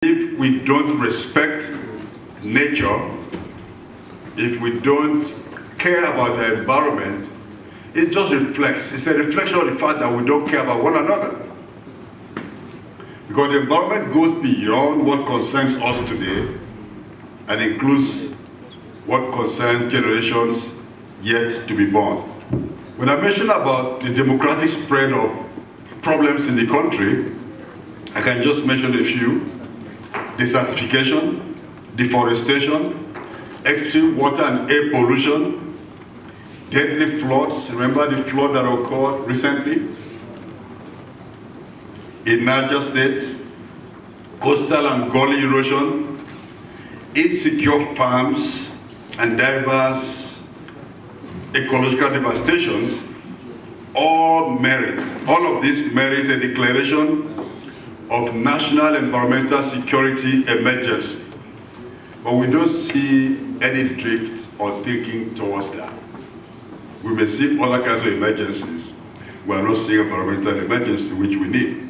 If we don't respect nature, if we don't care about the environment, it just reflects. It's a reflection of the fact that we don't care about one another. Because the environment goes beyond what concerns us today and includes what concerns generations yet to be born. When I mention about the democratic spread of problems in the country, I can just mention a few: desertification, deforestation, extreme water and air pollution, deadly floods. Remember the flood that occurred recently in Niger State, coastal and gully erosion, insecure farms, and diverse ecological devastations. All of this merit a declaration of national environmental security emergency. But we don't see any drift or thinking towards that. We may see other kinds of emergencies. We are not seeing environmental emergency, which we need.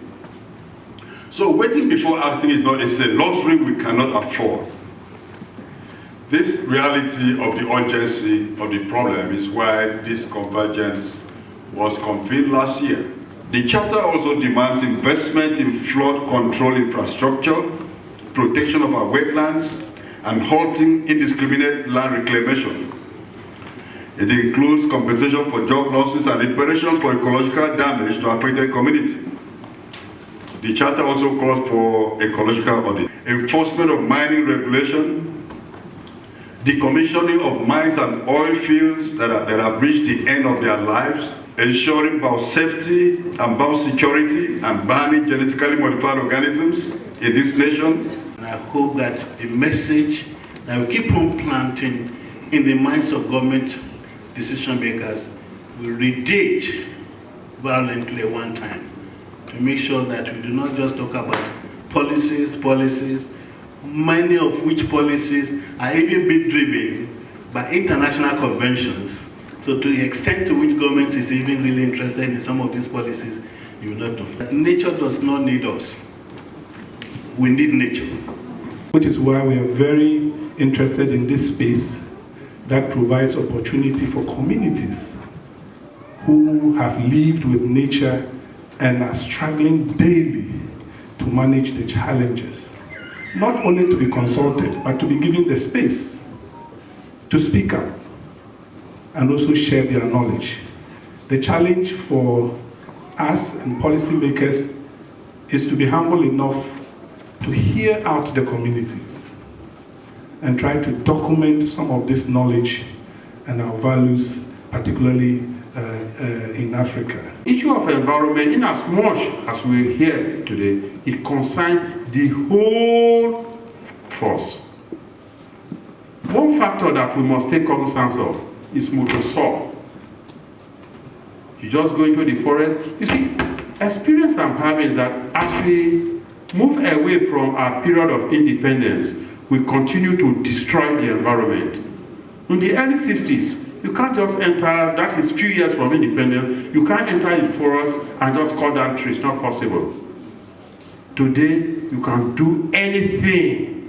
So waiting before acting is a luxury we cannot afford. This reality of the urgency of the problem is why this convergence was convened last year. The Charter also demands investment in flood control infrastructure, protection of our wetlands, and halting indiscriminate land reclamation. It includes compensation for job losses and reparations for ecological damage to affected communities. The Charter also calls for ecological audit, enforcement of mining regulation, decommissioning of mines and oil fields that have reached the end of their lives, ensuring biosafety and biosecurity, and banning genetically modified organisms in this nation. And I hope that the message that we keep on planting in the minds of government decision makers will redate violently one time, to make sure that we do not just talk about policies, many of which policies are even being driven by international conventions. So to the extent to which government is even really interested in some of these policies, you will not know. Nature does not need us. We need nature. Which is why we are very interested in this space that provides opportunity for communities who have lived with nature and are struggling daily to manage the challenges. Not only to be consulted, but to be given the space to speak up and also share their knowledge. The challenge for us and policymakers is to be humble enough to hear out the communities and try to document some of this knowledge and our values, particularly in Africa. Issue of environment, in as much as we're here today, it concerns the whole force. One factor that we must take cognizance of is motor. You just go into the forest. You see, experience I'm having is that as we move away from our period of independence, we continue to destroy the environment. In the early 60s, you can't just enter, that is few years from independence, you can't enter the forest and just cut down trees, not possible. Today, you can do anything